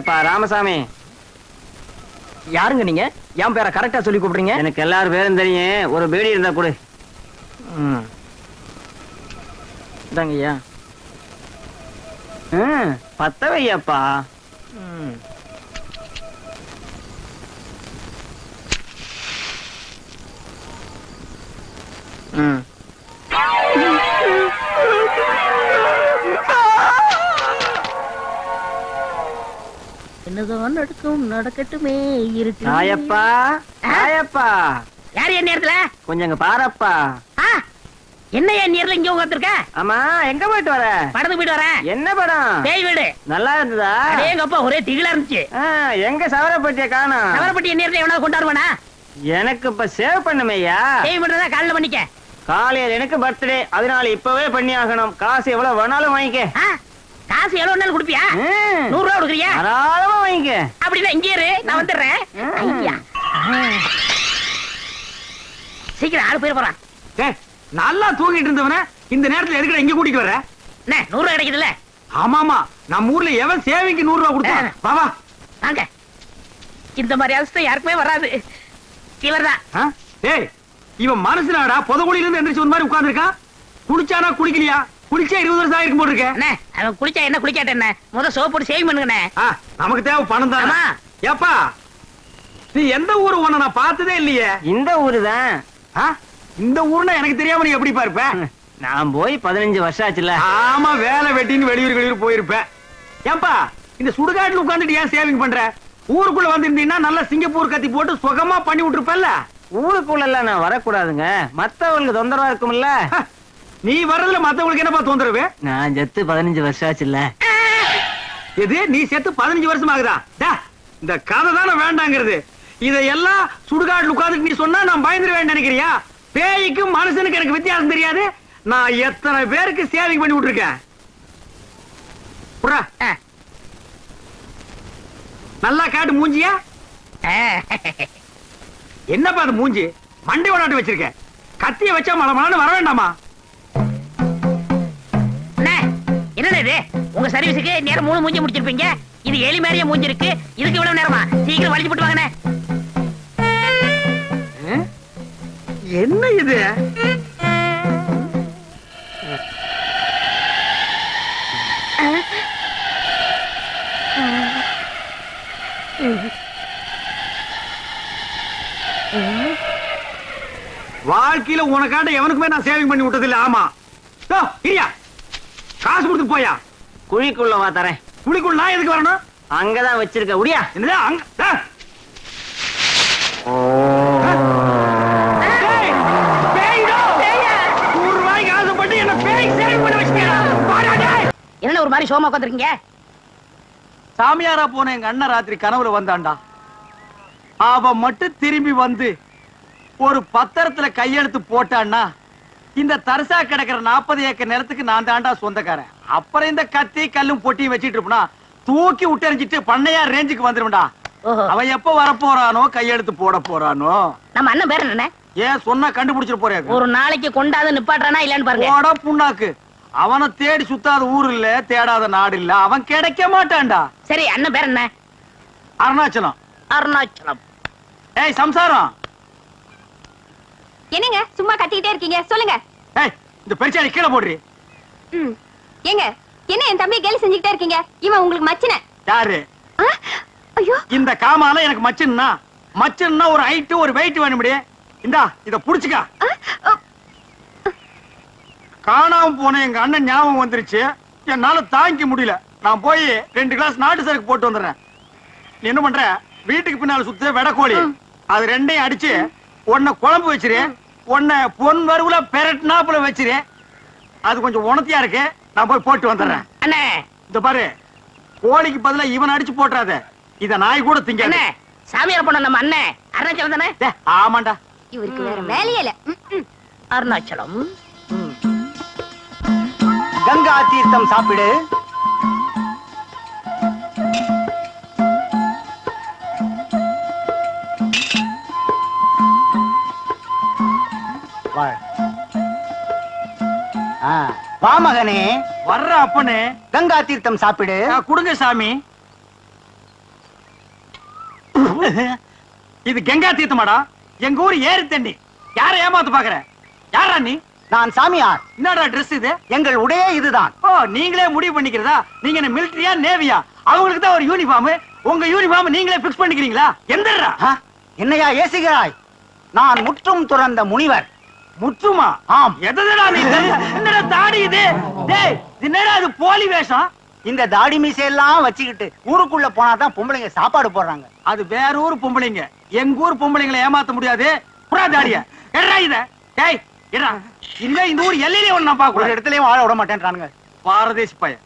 ஏப்பா ராமசாமி. யாருங்க நீங்க? என் பேரை கரெக்டா சொல்லி கூப்பிடுறீங்க? எனக்கு எல்லாரும் பேரும் தெரியும். ஒரு பீடி இருந்தா கொடு. இதாங்க ஐயா. பத்த வையப்பா. என்னதான் நடக்கும் நடக்கட்டுமே இருக்கு. நாயப்பா நாயப்பா. யாரு என் நேரத்துல? கொஞ்சம் இங்க பாரப்பா. என்ன என் நேரத்துல இங்க உட்கார்ந்திருக்க? ஆமா எங்க போயிட்டு வர? படத்துக்கு போயிட்டு வரேன். என்ன படம்? பேய் வீடு. நல்லா இருந்ததா? எங்க அப்பா ஒரே திகிலா இருந்துச்சு. எங்க சவரப்பட்டிய காணோம். சவரப்பட்டி என் நேரத்துல எவனாவது கொண்டாடுவானா? எனக்கு இப்ப சேவ் பண்ணுமையா? சேவ் பண்றதா காலையில பண்ணிக்க. காலையில எனக்கு பர்த்டே, அதனால இப்பவே பண்ணி ஆகணும். காசு எவ்வளவு வேணாலும் வாங்கிக்க. காசு எவ்வளவு நாள் கொடுப்பியா? 100 ரூபா கொடுக்குறியா? தாராளமா வாங்கிக்க. அப்படின்னா இங்கே இரு, நான் வந்துடுறேன். ஐயா சீக்கிரம் ஆளு போயிட போறான். நல்லா தூங்கிட்டு இருந்தவன இந்த நேரத்துல எதுக்கு இங்க கூட்டிட்டு வர? 100 ரூபா கிடைக்குதுல்ல? ஆமாமா, நம்ம ஊர்ல எவன் சேவைக்கு 100 ரூபா கொடுத்தான்? வா வாங்க. இந்த மாதிரி அவஸ்தை யாருக்குமே வராது. இவர்தான். ஏய், இவன் மனசுலாடா புதகுழியில இருந்து எந்திரிச்சு வந்த மாதிரி உட்கார்ந்திருக்கான். குளிச்சானா குளிக்கலையா? குளிச்சா 20 வருஷம் ஆயிருக்கும் போட்டு இருக்க. அவன் குளிச்சா என்ன குளிக்காட்ட என்ன? முத சோப் போட்டு சேவிங் பண்ணுங்கண்ணே. நமக்கு தேவை பணம் தானா? ஏப்பா, நீ எந்த ஊரு? உன்னை நான் பார்த்ததே இல்லையே. இந்த ஊரு தான். இந்த ஊர்னா எனக்கு தெரியாம நீ எப்படி பாருப்ப? நான் போய் 15 வருஷம் ஆச்சுல. ஆமா, வேலை வெட்டின்னு வெளியூர் போயிருப்பேன். ஏன்பா இந்த சுடுகாட்டுல உட்கார்ந்துட்டு ஏன் சேவிங் பண்ற? ஊருக்குள்ள வந்திருந்தீங்கன்னா நல்லா சிங்கப்பூர் கத்தி போட்டு சுகமா பண்ணி விட்டுருப்பல்ல. ஊருக்குள்ள எல்லாம் நான் வரக்கூடாதுங்க, மத்தவங்களுக்கு தொந்தரவா இருக்கும்ல. நீ வர்றதுல மத்தவங்களுக்கு என்னப்பா தொந்தரவு? நான் செத்து 15 வருஷம் ஆச்சுல்ல. எது, நீ செத்து 15 வருஷம் ஆகுதா? இந்த கதை தானே வேண்டாங்கிறது. இதையெல்லாம் சுடுகாட்டுல உட்கார்ந்து நீ சொன்னா நான் பயந்துருவேன் நினைக்கிறியா? பேய்க்கும் மனுஷனுக்கு எனக்கு வித்தியாசம் தெரியாது. நான் எத்தனை பேருக்கு சேவிங் பண்ணி விட்டுருக்கேன். நல்லா காட்டு மூஞ்சியா. என்னப்பா அது மூஞ்சி? மண்டை ஓடாட்டு வச்சிருக்க. கத்திய வச்சா மலமலான்னு வர வேண்டாமா? என்ன இது? உங்க சர்வீஸுக்கு நேரம் 3 மூஞ்சி முடிச்சிருப்பீங்க. இது எலி மாதிரியே மூஞ்சி இருக்கு. இதுக்கு இவ்வளவு நேரமா? சீக்கிரம் வலிச்சு போட்டு வாங்கண்ணே. என்ன இது? வாழ்க்கையில உனக்காட்ட எவனுக்குமே நான் சேவிங் பண்ணி விட்டது இல்ல. ஆமா, காசு கொடுத்து போயா. குழிக்குள்ள வா தரேன். குழிக்குள்ள நான் எதுக்கு வரணும்? அங்கதான் வச்சிருக்க. உடியா. என்னது அங்க? என்ன ஒரு மாதிரி சோமா உட்காந்துருக்கீங்க? சாமியாரா போன எங்க அண்ணன் ராத்திரி கனவுல வந்தாண்டா. அவ மட்டும் திரும்பி வந்து ஒரு பத்திரத்துல கையெழுத்து போட்டான்னா இந்த தரிசா கிடக்கிற 40 ஏக்கர் நிலத்துக்கு நான் தாண்டா சொந்தக்காரன். அப்புறம் இந்த கத்தி கல்லும் பொட்டியும் வச்சிட்டு இருப்பா தூக்கி விட்டறிஞ்சிட்டு பண்ணையார் ரேஞ்சுக்கு வந்துருவா. அவன் எப்ப வரப்போறானோ கையெழுத்து போட போறானோ. நம்ம அண்ணன் பேர் என்ன? ஏன் சொன்னா கண்டுபிடிச்சிட்டு போறேன். ஒரு நாளைக்கு கொண்டாந்து நிப்பாட்டுறானா இல்லன்னு பாருங்க. போடா புண்ணாக்கு. அவனை தேடி சுத்தாத ஊர் இல்ல, தேடாத நாடு இல்ல. அவன் கிடைக்க மாட்டான்டா. சரி, அண்ணன் பேர் என்ன? அருணாச்சலம். அருணாச்சலம். ஏய் சம்சாரம். என்னங்க சும்மா கத்திக்கிட்டே இருக்கீங்க? சொல்லுங்க. ஏய், இந்த பெருச்சாளி கீழே போடுறீ. ஏங்க, என்ன என் தம்பி கேலி செஞ்சுக்கிட்டே இருக்கீங்க? இவன் உங்களுக்கு மச்சின. யாரு? ஐயோ, இந்த காமால எனக்கு மச்சின்னா. மச்சின்னா ஒரு ஹைட் ஒரு வெயிட் வேணும்டி. இந்தா இத புடிச்சுக்க. காணாம போன எங்க அண்ணன் ஞாபகம் வந்துருச்சு. என்னால தாங்கிக்க முடியல. நான் போய் 2 கிளாஸ் நாட்டு சரக்கு போட்டு வந்துடுறேன். நீ என்ன பண்ற? வீட்டுக்கு பின்னால சுத்த வெடக்கோழி அது 2ஐயும் அடிச்சு ஒன்ன குழம்பு வச்சிரு, ஒன்ன பொன் வறுவுல பெரட்னாப்புல வச்சிரு. அது கொஞ்சம் உணர்த்தியா இருக்கு. நான் போய் போட்டு வந்துடுறேன். அண்ணே இந்த பாரு, கோழிக்கு பதிலா இவன் அடிச்சு போட்டுறாத. இத நாய் கூட திங்க. சாமியார் போன நம்ம அண்ணன் அருணாச்சலம் தானே? ஆமாண்டா. இவருக்கு வேற வேலையே இல்ல. அருணாச்சலம். கங்கா தீர்த்தம் சாப்பிடு. வா மகனே. வர்ற அப்பனே. கங்கா தீர்த்தம் சாப்பிடு. குடுங்க சாமி. இது கங்கா தீர்த்தமாடா, எங்க ஊர் ஏரி தண்ணி. யாரை ஏமாத்து பாக்குற? யாரா நீ? நான் சாமியார். என்னடா Dress இது? எங்கள் உடையே இதுதான். ஓ, நீங்களே முடிவு பண்ணிக்கிறதா? நீங்க என்ன மிலிட்டரியா நேவியா? அவங்களுக்கு தான் ஒரு யூனிஃபார்ம், உங்க யூனிஃபார்ம் நீங்களே பிக்ஸ் பண்ணிக்கிறீங்களா? எந்தடா? என்னையா ஏசுகிறாய்? நான் முற்றும் துறந்த முனிவர். முற்றுமா? ஆம். எதடா நீ? என்னடா தாடி இது? டேய், என்னடா இது போலி வேஷம்? இந்த தாடி மீசையெல்லாம் வச்சுக்கிட்டு ஊருக்குள்ள போனாதான் பொம்பளைங்க சாப்பாடு போடுறாங்க. அது வேற ஊர் பொம்பளைங்க, எங்க ஊர் பொம்பளைங்களை ஏமாத்த முடியாது. புறா தாடிய எடா இத. டேய், எடா. இல்ல இந்த ஊர் எல்லையிலே ஒண்ணு நான் பாக்க ஒரு இடத்துலயும் வாழ விட மாட்டேன்றானுங்க. பாரதேசி பையன்.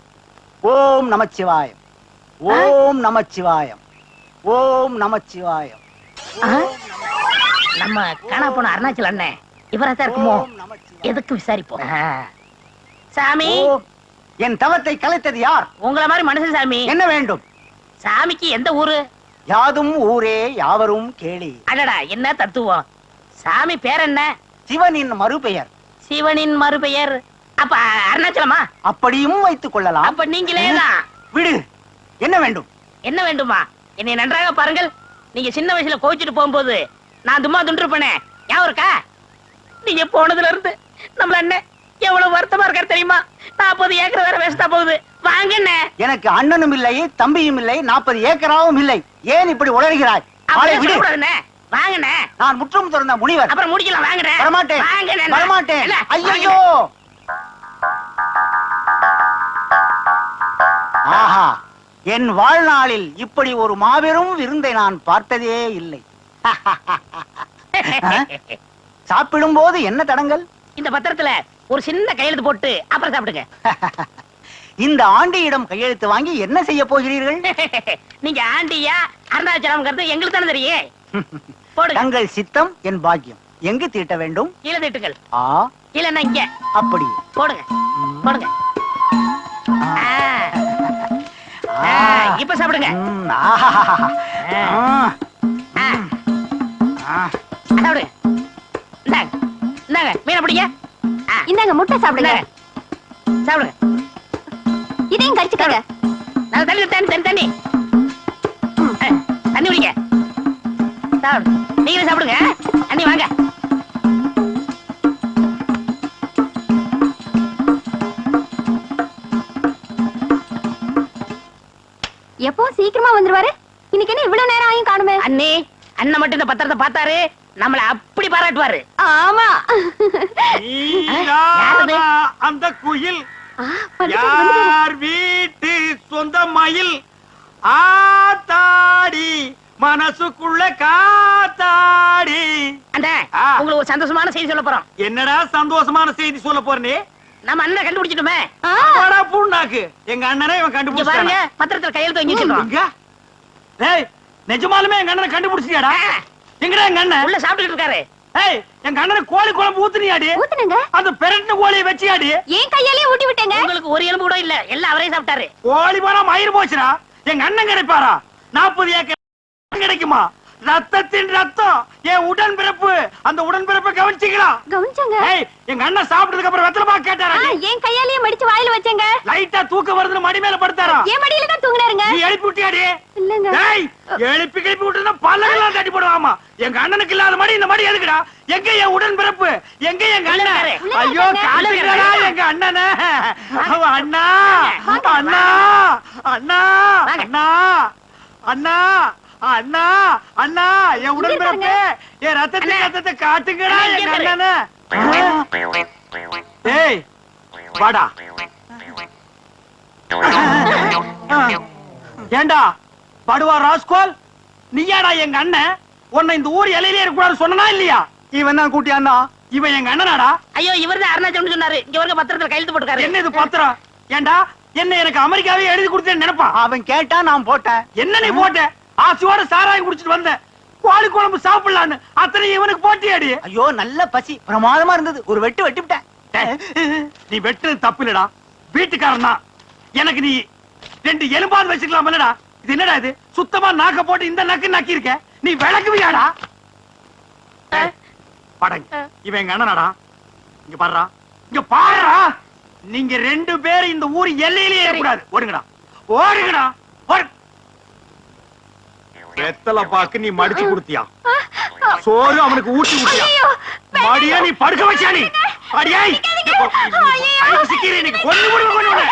ஓம் நமச்சிவாயம், ஓம் நமச்சிவாயம், ஓம் நமச்சிவாயம். நம்ம காணா போன அருணாச்சல் அண்ணன் இவராதான் இருக்குமோ? ஓம் நமச்சிவாயம். எதுக்கு விசாரிப்போம். சாமி, ஓம். என் தவத்தை கலைத்தது யார்? உங்கள மாதிரி மனுஷன் சாமி. என்ன வேண்டும்? சாமிக்கு எந்த ஊரு? யாதும் ஊரே யாவரும் கேளி. அடடா, என்ன தத்துவம். சாமி பேர் என்ன? சிவனின் மறுபெயர். சிவனின் மறுபெயர் அப்ப அருணாச்சலமா? அப்படியும் வைத்துக் கொள்ளலாம். அப்ப நீங்களேதான். விடு. என்ன வேண்டும்? என்ன வேண்டுமா? என்னை நன்றாக பாருங்கள். நீங்க சின்ன வயசுல கோவிச்சுட்டு போகும்போது நான் தும்மா துண்டிருப்பேனே, ஞாபகம் இருக்கா? நீங்க போனதுல இருந்து நம்மள அண்ணன் எவ்வளவு வருத்தமா இருக்காரு தெரியுமா? 40 ஏக்கர் வேற வேஸ்டா போகுது. வாங்க அண்ணே. எனக்கு அண்ணனும் இல்லை, தம்பியும் இல்லை, 40 ஏக்கராவும் இல்லை. ஏன் இப்படி உளறுகிறாய்? ஆளை அப்படியே விடு. சொல்லக்கூடாதுண்ணே. வாங்கண்ணே. நான் முற்றும் துறந்த முனிவர். அப்புறம் முடிக்கலாம். வாங்கண்ணே. வரமாட்டேன். வாங்கண்ணே. வரமாட்டேன். இல்ல, ஐயோ. ஆஹா, என் வாழ்நாளில் இப்படி ஒரு மாபெரும் விருந்தை நான் பார்த்ததே இல்லை. சாப்பிடும் போது என்ன தடங்கள்? இந்த பத்திரத்துல ஒரு சின்ன கையெழுத்து போட்டு அப்புறம் சாப்பிடுங்க. இந்த ஆண்டியிடம் கையெழுத்து வாங்கி என்ன செய்ய போகிறீர்கள்? நீங்க ஆண்டியா அருணாச்சலம்ங்கிறது எங்களுக்கு தானே தெரியும். போடுங்க. தங்கள் சித்தம் என் பாக்கியம். எங்கு தீட்ட வேண்டும்? கீழே திட்டுங்கள். ஆ, இல்லன்னா இங்க அப்படி. போடுங்க. போடுங்க. ஆ, இப்ப சாப்பிடுங்க. ஆஹா. சாப்பிடுங்க. இந்தாங்க, இந்தாங்க மீனை பிடிங்க. இந்தாங்க முட்டை சாப்பிடுங்க. இந்தாங்க, சாப்பிடுங்க. இதையும் கடிச்சுக்கங்க. நல்ல தண்ணி தண்ணி தண்ணி தண்ணி தண்ணி குடிங்க. சாப்பிடு. நீங்களும் சாப்பிடுங்க. தண்ணி வாங்க. எப்போ சீக்கிரமா வந்துருவாரு? இன்னைக்கு என்ன இவ்வளவு நேரம் ஆயும் காணுமே? அண்ணி, அண்ணன் மட்டும் இந்த பத்திரத்தை பார்த்தாரு நம்மள அப்படி பாராட்டுவாரு. ஆமா. யாரது? அந்த குயில் ஆ, வந்துட்டாரு, வந்துட்டாரு. யார் வீட்டு சொந்த மயில் ஆத்தாடி மனசுக்குள்ள காத்தாடி. அண்ணே, ஆ. உங்களுக்கு ஒரு சந்தோஷமான செய்தி சொல்ல போறோம். என்னடா சந்தோஷமான செய்தி சொல்ல போறே? நம்ம அண்ணனை கண்டுபிடிச்சிட்டுமே. ஆ, பூண்டாக்கு எங்க அண்ணனை இவன் இங்க பாருங்க, கண்டுபிடிச்சாங்க. பத்திரத்துல கையெழுத்து வாங்கி வச்சிருக்கோம். எங்க? ஏய், நிஜமாலுமே எங்க அண்ணனை கண்டுபிடிச்சியாடா? எங்கடா எங்க அண்ணன்? உள்ள சாப்பிட்டுட்டு இருக்காரு. ஏய், எங்க அண்ணனை கோழி குழம்பு ஊத்துனியாடி? ஊத்துனுங்க. அந்த பெரட்டின கோழியை வச்சியாடி? ஏன் கையாலேயே ஊட்டி விட்டேங்க. உங்களுக்கு ஒரு எலும்பு கூட இல்ல, எல்லாம் அவரே சாப்பிட்டாரு. கோழி போனா மயிர் போச்சுடா. எங்க அண்ணன் கிடைப்பாரா? 40 ஏக்கர் கிடைக்குமா? ரத்தத்தின் ரத்தம், என் உடன்பிறப்பு. அந்த உடன்பிறப்பை கவனிச்சீங்களா? கவனிச்சாங்க. ஏய், எங்க அண்ணன் சாப்பிட்டதுக்கு அப்புறம் வெத்தலை பாக்கு கேட்டாரா? ஏன் கையாலேயே மடிச்சு வாயில வச்சேங்க. லைட்டா தூக்கம் வருதுன்னு மடி மேல படுத்தாரா? ஏன் மடியில தான் தூங்குனாருங்க. நீ எழுப்பி விட்டியாடி? இல்லங்க. ஏய், எழுப்பி கிளப்பி விட்டுனா பல்லெல்லாம் தட்டி போடுவாமா. எங்க அண்ணனுக்கு இல்லாத மடி இந்த மடி எதுக்குடா? எங்க என் உடன்பிறப்பு? எங்க எங்க உள்ள அண்ணன்? இருக்காரு. உள்ள ஐயோ, இருக்காருங்க. காட்டுங்கடா எங்க அண்ணனை. அவன் அண்ணா, அண்ணா, அண்ணா, வாங்க. அண்ணா, அண்ணா, அண்ணா, அண்ணா, என் உடன்பிறப்பு, என் ரத்தத்தை அண்ணா. ரத்தத்தை காட்டுங்கடா அண்ணா, எங்க இங்க அண்ணனை. ஏய், வாடா. ஏண்டா படுவா ராஸ்கோல், நீயாடா எங்க அண்ணன்? உன்னை இந்த ஊர் எல்லையிலே இருக்கக்கூடாது சொன்னா இல்லையா? இவன் தான் கூட்டியாண்டா. இவன் எங்க அண்ணனாடா? ஐயோ, இவர்தான் அருணாச்சலம் சொன்னாரு. இங்க வருங்க, பத்திரத்துல கையெழுத்து போட்டுக்காரு. என்ன இது பத்திரம்? ஏண்டா என்ன எனக்கு அமெரிக்காவே எழுதி கொடுத்தேன்னு நினைப்பான். அவன் கேட்டா நான் போட்டேன். என்ன நீ போட்ட? ஆசையோட சாராயம் குடிச்சிட்டு வந்தேன், கோழி குழம்பு சாப்பிடலான்னு. அத்தனை இவனுக்கு போட்டியாடி? ஐயோ, நல்ல பசி, பிரமாதமா இருந்தது. ஒரு வெட்டு வெட்டிவிட்டேன். நீ வெட்டுறது தப்பு இல்லடா, வீட்டுக்காரன் தான். எனக்கு நீ 2 எலும்பாவது வச்சுக்கலாம் இல்லடா? இது என்னடா இது? சுத்தமா நாக்க போட்டு இந்த நக்கு நக்கி இருக்க. நீ விளக்குவியாடா? படங்க, இவன் எங்க அண்ணனாடா. இங்க பாருடா, இங்க பாருடா. நீங்க 2 பேரும் இந்த ஊர் எல்லையிலேயே இருக்கக்கூடாது. ஓடுங்கடா, ஓடுங்கடா, ஓடு. வெத்தலை பாக்கு நீ மடிச்சு கொடுத்தியா? சோறு அவனுக்கு ஊட்டி விட்டியா? மடியா நீ படுக்க வச்சா? நீ அடியாய் சிக்கிறேன், கொண்டு கொண்டு